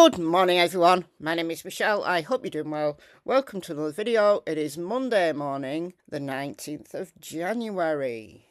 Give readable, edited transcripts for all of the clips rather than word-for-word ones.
Good morning everyone, my name is Michelle, I hope you're doing well. Welcome to another video. It is Monday morning, the 19th of January.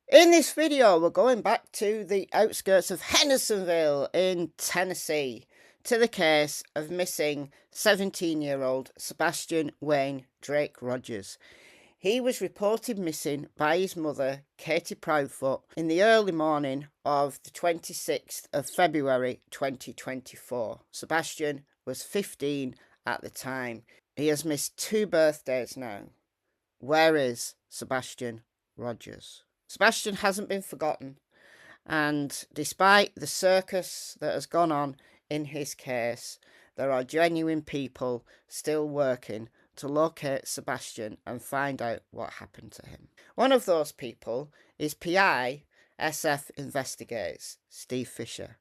In this video we're going back to the outskirts of Hendersonville in Tennessee to the case of missing 17-year-old Sebastian Wayne Drake Rogers. He was reported missing by his mother, Katie Proudfoot, in the early morning of the 26th of February 2024. Sebastian was 15 at the time. He has missed 2 birthdays now. Where is Sebastian Rogers? Sebastian hasn't been forgotten, and despite the circus that has gone on in his case, there are genuine people still working to locate Sebastian and find out what happened to him. One of those people is PI SF Investigates, Steve Fisher,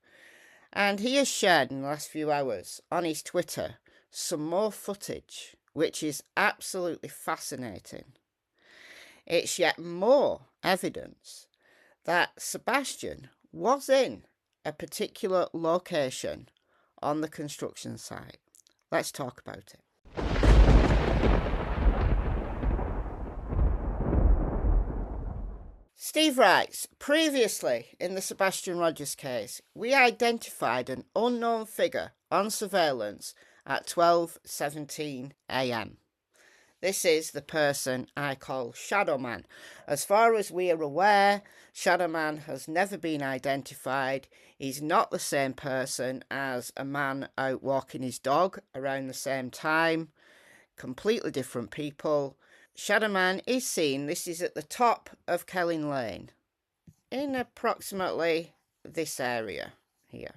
and he has shared in the last few hours on his Twitter some more footage which is absolutely fascinating. It's yet more evidence that Sebastian was in a particular location on the construction site. Let's talk about it. Steve writes, previously in the Sebastian Rogers case, we identified an unknown figure on surveillance at 12:17 a.m. This is the person I call Shadow Man. As far as we are aware, Shadow Man has never been identified. He's not the same person as a man out walking his dog around the same time. Completely different people. Shadow Man is seen, this is at the top of Kelling Lane, in approximately this area here.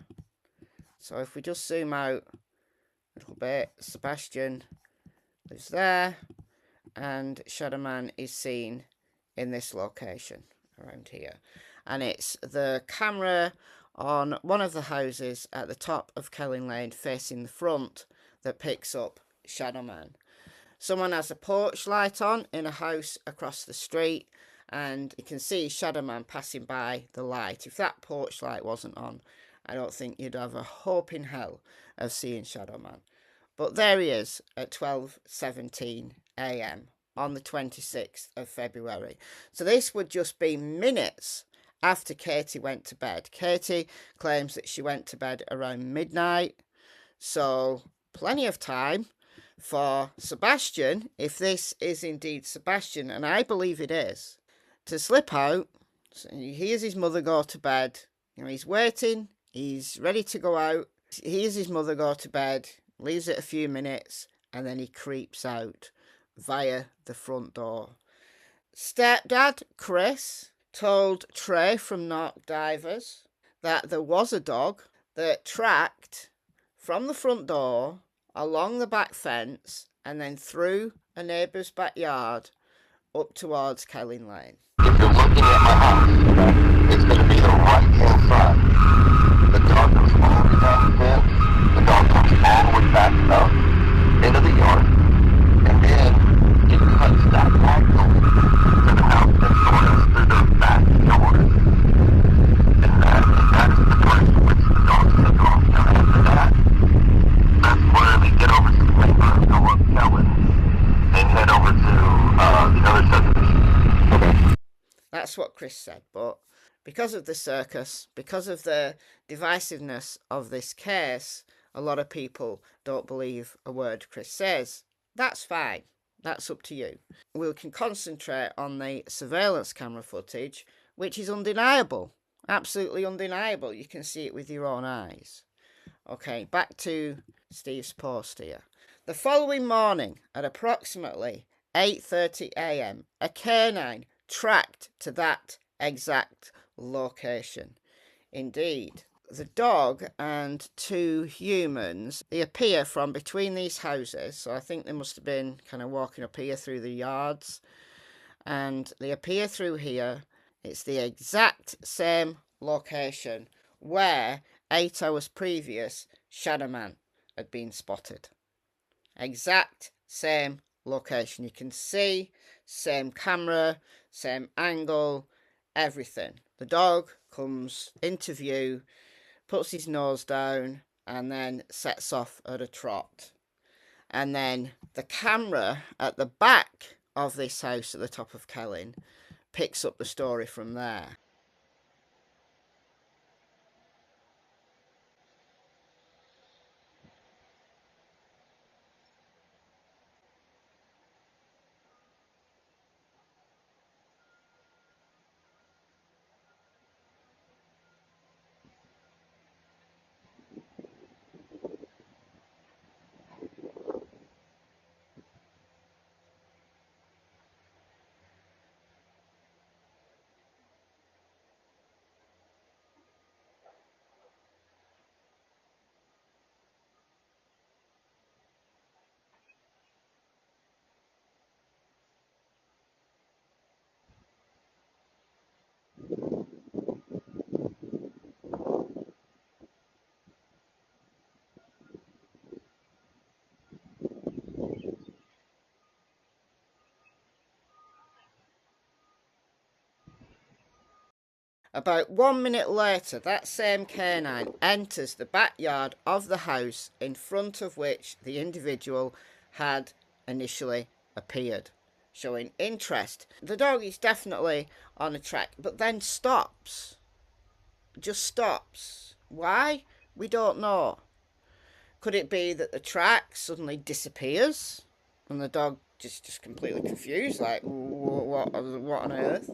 So if we just zoom out a little bit, Sebastian lives there, and Shadow Man is seen in this location around here. And it's the camera on one of the houses at the top of Kelling Lane facing the front that picks up Shadow Man. Someone has a porch light on in a house across the street, and you can see Shadow Man passing by the light. If that porch light wasn't on, I don't think you'd have a hope in hell of seeing Shadow Man. But there he is at 12:17 a.m. on the 26th of February. So this would just be minutes after Katie went to bed. Katie claims that she went to bed around midnight, so plenty of time for Sebastian, if this is indeed Sebastian, and I believe it is, to slip out. So he hears his mother go to bed. You know, he's waiting, he's ready to go out. He hears his mother go to bed, leaves it a few minutes, and then he creeps out via the front door. Stepdad Chris told Trey from Knock Divers that there was a dog that tracked from the front door along the back fence and then through a neighbour's backyard up towards Kelling Lane. If you're looking at my house, it's going to be the right-hand side. The dog goes all the way down the fence, the dog comes all the way back up into the yard, and then it cuts that diagonal to the house next door us through the back door. And that is the place in which the dogs take off. Now after that, that's where they get over to the labor, go up Kelling, and head over to the other subdivision. Okay. That's what Chris said, but because of the circus, because of the divisiveness of this case, a lot of people don't believe a word Chris says. That's fine. That's up to you. We can concentrate on the surveillance camera footage, which is undeniable. Absolutely undeniable. You can see it with your own eyes. Okay, back to Steve's post here. The following morning at approximately 8:30 a.m, a canine tracked to that exact location. Indeed, the dog and 2 humans, they appear from between these houses, so I think they must have been kind of walking up here through the yards, and they appear through here. It's the exact same location where 8 hours previous Shadow Man had been spotted. Exact same location. You can see, same camera, same angle, everything. The dog comes into view, puts his nose down, and then sets off at a trot. And then the camera at the back of this house at the top of Kellin picks up the story from there. About 1 minute later, that same canine enters the backyard of the house in front of which the individual had initially appeared, showing interest. The dog is definitely on a track, but then stops. Just stops. Why? We don't know. Could it be that the track suddenly disappears and the dog just completely confused, like, what on earth?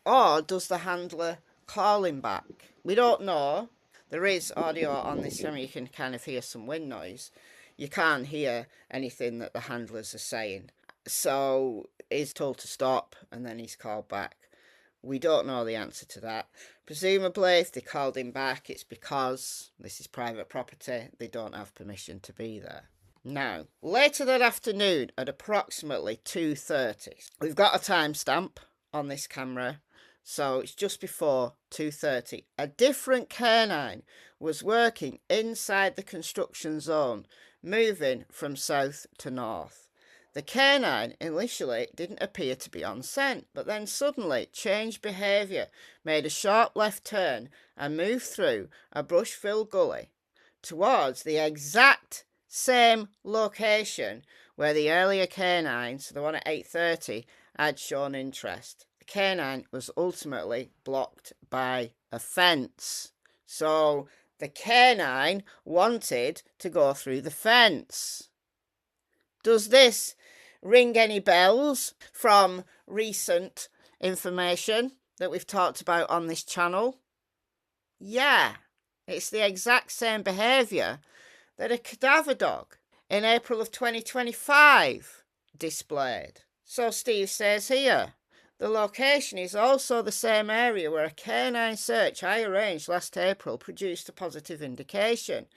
Or does the handler call him back? We don't know. There is audio on this camera. You can kind of hear some wind noise. You can't hear anything that the handlers are saying. So he's told to stop and then he's called back. We don't know the answer to that. Presumably, if they called him back, it's because this is private property. They don't have permission to be there. Now, later that afternoon at approximately 2:30, we've got a timestamp on this camera. So it's just before 2:30. A different canine was working inside the construction zone, moving from south to north. The canine initially didn't appear to be on scent, but then suddenly changed behaviour, made a sharp left turn and moved through a brush-filled gully towards the exact same location where the earlier canine, so the one at 8:30, had shown interest. Canine was ultimately blocked by a fence. So the canine wanted to go through the fence. Does this ring any bells from recent information that we've talked about on this channel? Yeah, it's the exact same behaviour that a cadaver dog in April of 2025 displayed. So Steve says here, the location is also the same area where a canine search I arranged last April produced a positive indication.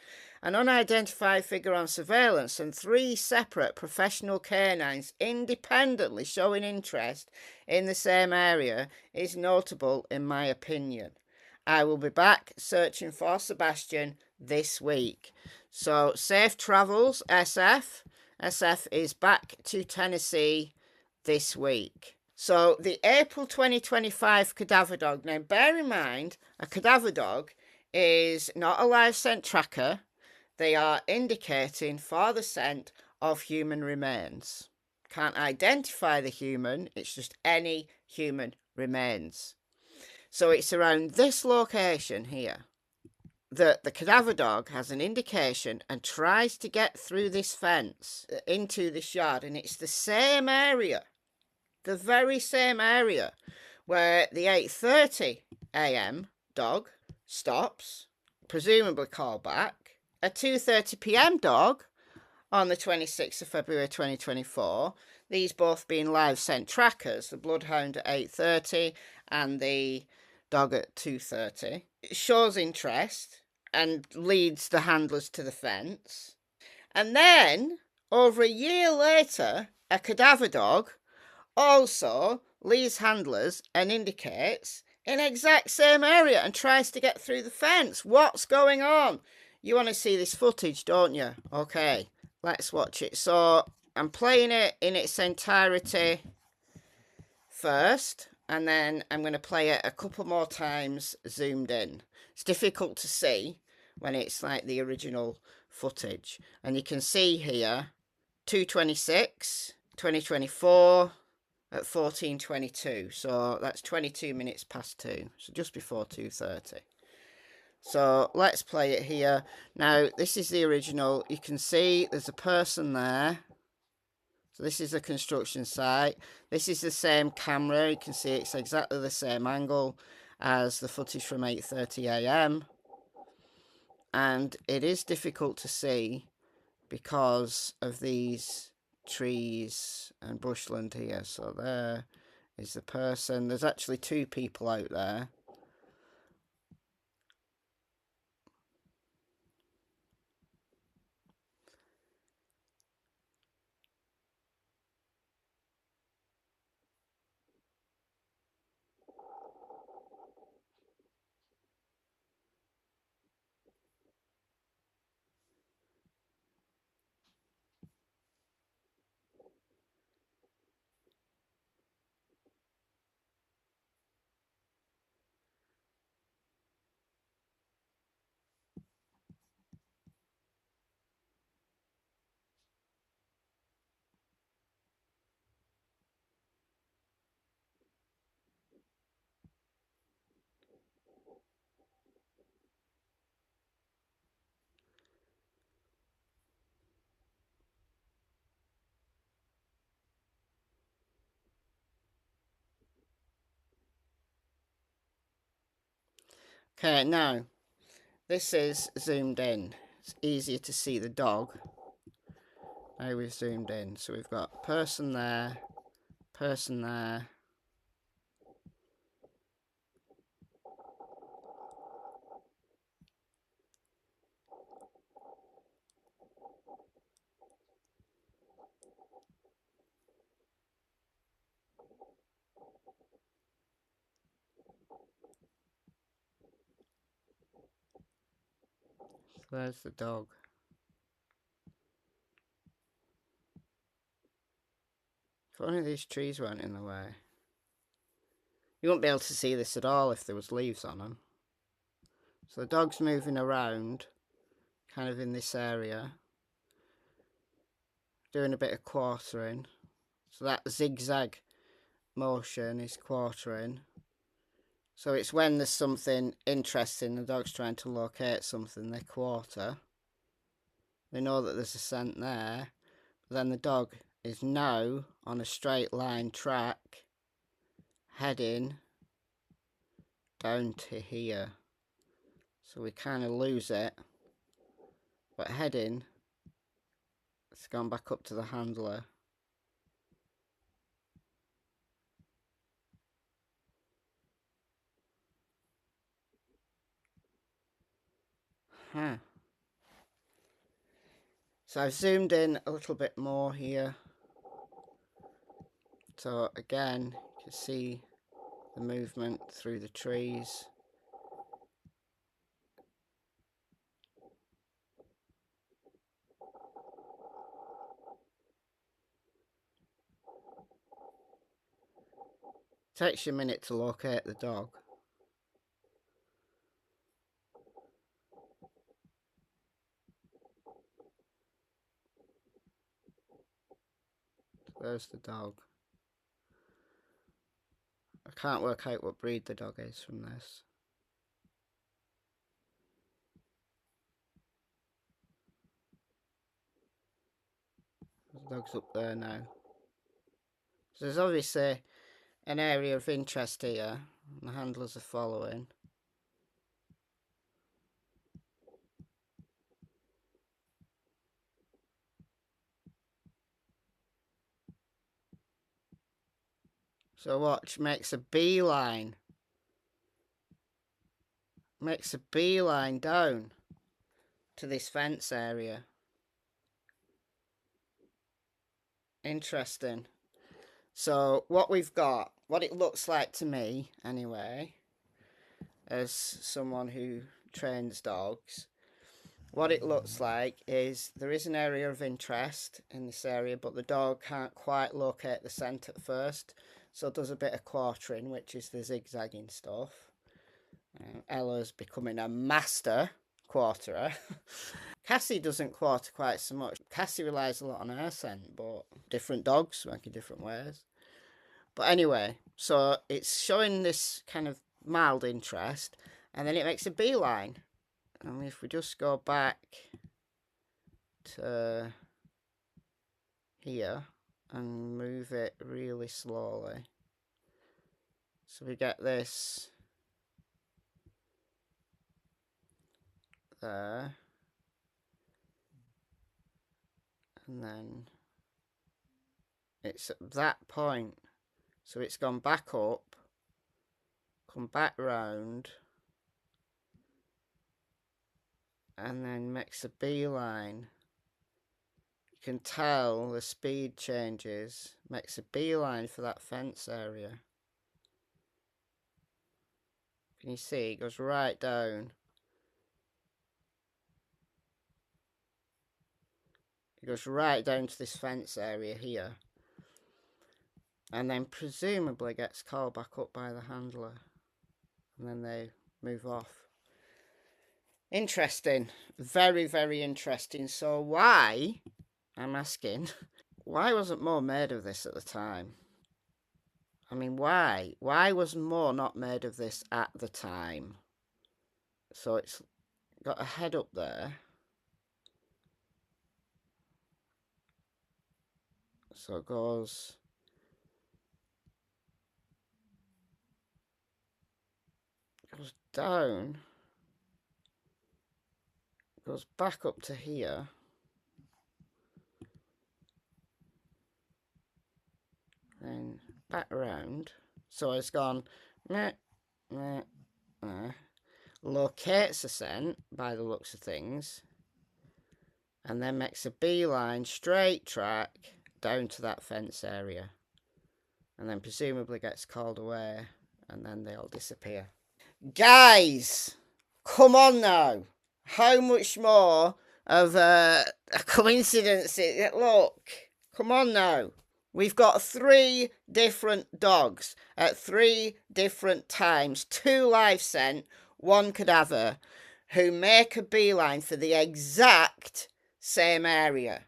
An unidentified figure on surveillance and 3 separate professional canines independently showing interest in the same area is notable in my opinion. I will be back searching for Sebastian this week. So safe travels, SF. SF is back to Tennessee this week. So the April 2025 cadaver dog. Now bear in mind, a cadaver dog is not a live scent tracker. They are indicating for the scent of human remains. Can't identify the human, it's just any human remains. So it's around this location here that the cadaver dog has an indication and tries to get through this fence into this yard, and it's the same area. The very same area where the 8:30 a.m. dog stops, presumably called back. A 2:30 p.m. dog on the 26th of February 2024. These both being live scent trackers, the bloodhound at 8:30 and the dog at 2:30. It shows interest and leads the handlers to the fence. And then, over a year later, a cadaver dog also leads handlers and indicates in exact same area and tries to get through the fence. What's going on? You want to see this footage, don't you? Okay, let's watch it. So I'm playing it in its entirety first, and then I'm going to play it a couple more times zoomed in. It's difficult to see, when it's like the original footage. And you can see here 2:26, 2024 at 14:22. So that's 22 minutes past 2. So just before 2:30. So let's play it here. Now, this is the original. You can see there's a person there. So this is a construction site. This is the same camera. You can see it's exactly the same angle as the footage from 8:30 a.m. And it is difficult to see because of these trees and bushland here. So there is the person. There's actually two people out there. Okay, now this is zoomed in. It's easier to see the dog. Now we've zoomed in. So we've got person there, person there. So there's the dog. If only these trees weren't in the way. You wouldn't be able to see this at all if there was leaves on them. So the dog's moving around, kind of in this area, doing a bit of quartering. So that zigzag motion is quartering. So it's when there's something interesting, the dog's trying to locate something, they quarter. They know that there's a scent there. But then the dog is now on a straight line track, heading down to here. So we kind of lose it. But heading, it's gone back up to the handler. Huh. So I've zoomed in a little bit more here. So again, you can see the movement through the trees. It takes you a minute to locate the dog. There's the dog. I can't work out what breed the dog is from this. The dog's up there now. So there's obviously an area of interest here, and the handlers are following. So watch, makes a beeline. Makes a beeline down to this fence area. Interesting. So what we've got, what it looks like to me anyway, as someone who trains dogs, what it looks like is there is an area of interest in this area, but the dog can't quite locate the scent at first, so does a bit of quartering, which is the zigzagging stuff. Ella's becoming a master quarter her. Cassie doesn't quarter quite so much. Cassie relies a lot on her scent, but different dogs work in different ways. But anyway, so it's showing this kind of mild interest, and then it makes a beeline. And if we just go back to here and move it really slowly, so we get this there, and then it's at that point, so it's gone back up, come back round, and then makes a beeline. You can tell the speed changes, makes a beeline for that fence area. Can you see? It goes right down. It goes right down to this fence area here. And then presumably gets called back up by the handler. And then they move off. Interesting. Very, very interesting. So why, I'm asking, why wasn't more made of this at the time? I mean, why? Why was more not made of this at the time? So it's got a head up there. So it goes down, goes back up to here, then back around. So it's gone meh, meh, meh. Locates a scent by the looks of things, and then makes a beeline, straight track down to that fence area, and then presumably gets called away, and then they all disappear. Guys, come on now. How much more of a coincidence is it? Look, come on now. We've got 3 different dogs at 3 different times, 2 live scent, 1 cadaver, who make a beeline for the exact same area.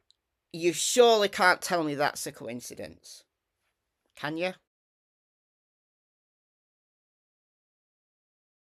You surely can't tell me that's a coincidence. Can you?